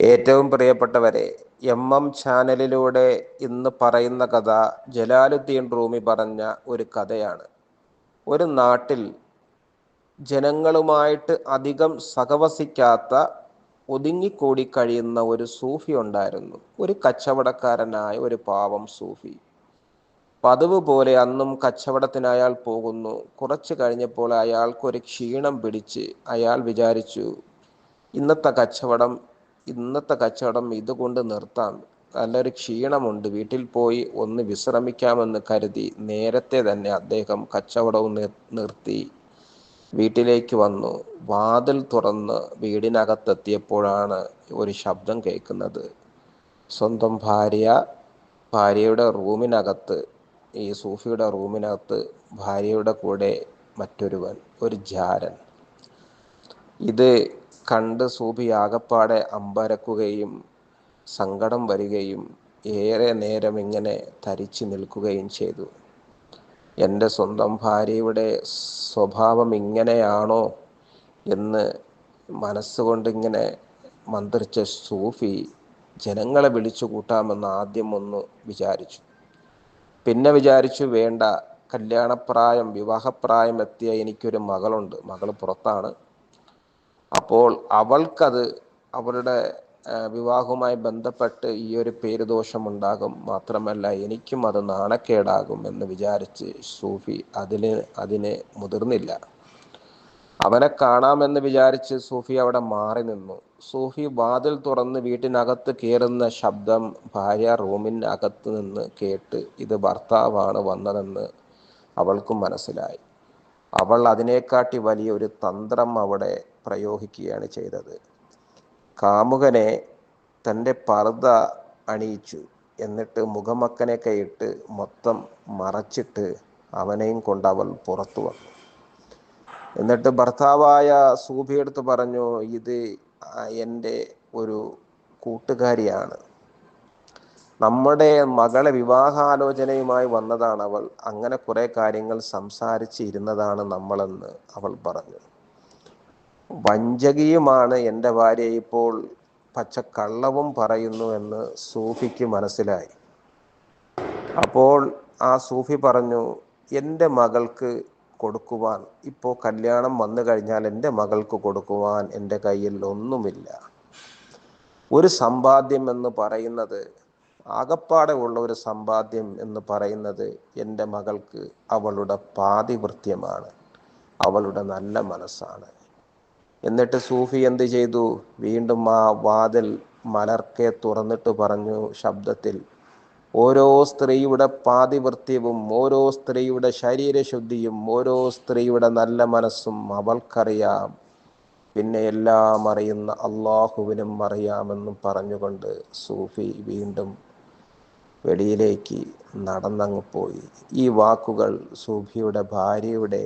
ഏറ്റവും പ്രിയപ്പെട്ടവരെ, ചാനലിലൂടെ ഇന്ന് പറയുന്ന കഥ ജലാലുദ്ദീൻ റൂമി പറഞ്ഞ ഒരു കഥയാണ്. ഒരു നാട്ടിൽ ജനങ്ങളുമായിട്ട് അധികം സഹവസിക്കാത്ത, ഒതുങ്ങിക്കൂടി കഴിയുന്ന ഒരു സൂഫി ഉണ്ടായിരുന്നു. ഒരു കച്ചവടക്കാരനായ ഒരു പാവം സൂഫി. പതിവ് പോലെ അന്നും കച്ചവടത്തിന് അയാൾ പോകുന്നു. കുറച്ച് കഴിഞ്ഞപ്പോൾ അയാൾക്കൊരു ക്ഷീണം പിടിച്ച് അയാൾ വിചാരിച്ചു, ഇന്നത്തെ കച്ചവടം ഇതുകൊണ്ട് നിർത്താം. നല്ലൊരു ക്ഷീണമുണ്ട്, വീട്ടിൽ പോയി ഒന്ന് വിശ്രമിക്കാമെന്ന് കരുതി നേരത്തെ തന്നെ അദ്ദേഹം കച്ചവടവും നിർത്തി വീട്ടിലേക്ക് വന്നു. വാതിൽ തുറന്ന് വീടിനകത്തെത്തിയപ്പോഴാണ് ഒരു ശബ്ദം കേൾക്കുന്നത്. സ്വന്തം ഭാര്യയുടെ റൂമിനകത്ത്, ഈ സൂഫിയുടെ റൂമിനകത്ത് ഭാര്യയുടെ കൂടെ മറ്റൊരുവൻ, ഒരു ജാരൻ. ഇത് കണ്ട് സൂഫി ആകപ്പാടെ അമ്പരക്കുകയും സങ്കടം വരികയും ഏറെ നേരം ഇങ്ങനെ തരിച്ചു നിൽക്കുകയും ചെയ്തു. എൻ്റെ സ്വന്തം ഭാര്യയുടെ സ്വഭാവം ഇങ്ങനെയാണോ എന്ന് മനസ്സുകൊണ്ട് ഇങ്ങനെ മന്ത്രിച്ച സൂഫി ജനങ്ങളെ വിളിച്ചു കൂട്ടാമെന്ന് ആദ്യം ഒന്ന് വിചാരിച്ചു. പിന്നെ വിചാരിച്ചു, വേണ്ട, വിവാഹപ്രായം എത്തിയ എനിക്കൊരു മകളുണ്ട്. മകൾ പുറത്താണ്. അപ്പോൾ അവൾക്കത്, അവളുടെ വിവാഹവുമായി ബന്ധപ്പെട്ട് ഈ ഒരു പേരുദോഷമുണ്ടാകും. മാത്രമല്ല എനിക്കും അത് നാണക്കേടാകും എന്ന് വിചാരിച്ച് സൂഫി അതിന് മുതിർന്നില്ല. അവനെ കാണാമെന്ന് വിചാരിച്ച് സൂഫി അവിടെ മാറി നിന്നു. സൂഫി വാതിൽ തുറന്ന് വീട്ടിനകത്ത് കയറുന്ന ശബ്ദം ഭാര്യ റൂമിനകത്ത് നിന്ന് കേട്ട് ഇത് ഭർത്താവാണ് വന്നതെന്ന് അവൾക്കും മനസ്സിലായി. അവൾ അതിനെക്കാട്ടി വലിയ ഒരു തന്ത്രം അവിടെ പ്രയോഗിക്കുകയാണ് ചെയ്തത്. കാമുകനെ തൻ്റെ പർദ്ദ അണിയിച്ചു. എന്നിട്ട് മുഖമക്കനൊക്കെ ഇട്ട് മൊത്തം മറച്ചിട്ട് അവനെയും കൊണ്ട് അവൾ പുറത്തു വന്നു. എന്നിട്ട് ഭർത്താവായ സൂഫിയെടുത്ത് പറഞ്ഞു, ഇത് എൻ്റെ ഒരു കൂട്ടുകാരിയാണ്, നമ്മുടെ മകളെ വിവാഹാലോചനയുമായി വന്നതാണ് അവൾ. അങ്ങനെ കുറെ കാര്യങ്ങൾ സംസാരിച്ച് ഇരുന്നതാണ് നമ്മളെന്ന് അവൾ പറഞ്ഞു. വഞ്ചകിയുമാണ് എൻ്റെ ഭാര്യ, ഇപ്പോൾ പച്ചക്കള്ളവും പറയുന്നു എന്ന് സൂഫിക്ക് മനസ്സിലായി. അപ്പോൾ ആ സൂഫി പറഞ്ഞു, എൻ്റെ മകൾക്ക് കൊടുക്കുവാൻ, ഇപ്പോൾ കല്യാണം വന്നു കഴിഞ്ഞാൽ എൻ്റെ മകൾക്ക് കൊടുക്കുവാൻ എൻ്റെ കയ്യിൽ ഒന്നുമില്ല. ഒരു സമ്പാദ്യം എന്ന് പറയുന്നത്, ആകപ്പാടെ ഉള്ള ഒരു സമ്പാദ്യം എന്ന് പറയുന്നത് എൻ്റെ മകൾക്ക് അവളുടെ പാതിവൃത്യമാണ്, അവളുടെ നല്ല മനസ്സാണ്. എന്നിട്ട് സൂഫി എന്ത് ചെയ്തു? വീണ്ടും ആ വാതിൽ മലർക്കെ തുറന്നിട്ട് പറഞ്ഞു ശബ്ദത്തിൽ, ഓരോ സ്ത്രീയുടെ പാതിവൃത്യവും, ഓരോ സ്ത്രീയുടെ ശരീരശുദ്ധിയും, ഓരോ സ്ത്രീയുടെ നല്ല മനസ്സും അവൾക്കറിയാം, പിന്നെ എല്ലാം അറിയുന്ന അള്ളാഹുവിനും അറിയാമെന്നും പറഞ്ഞുകൊണ്ട് സൂഫി വീണ്ടും വെളിയിലേക്ക് നടന്നങ്ങ് പോയി. ഈ വാക്കുകൾ സൂഫിയുടെ ഭാര്യയുടെ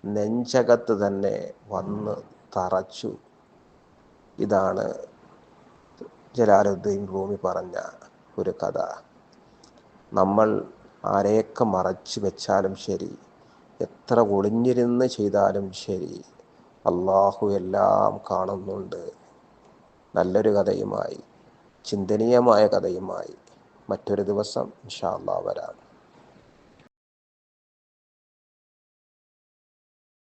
നെഞ്ചകത്ത് തന്നെ വന്ന് തറച്ചു. ഇതാണ് ജലാലുദ്ദീൻ റൂമി പറഞ്ഞ ഒരു കഥ. നമ്മൾ ആരെയൊക്കെ മറച്ചു വെച്ചാലും ശരി, എത്ര ഒളിഞ്ഞിരുന്ന് ചെയ്താലും ശരി, അള്ളാഹു എല്ലാം കാണുന്നുണ്ട്. നല്ലൊരു കഥയുമായി, ചിന്തനീയമായ കഥയുമായി മറ്റൊരു ദിവസം ഇൻഷാ അല്ലാഹ് വരാം.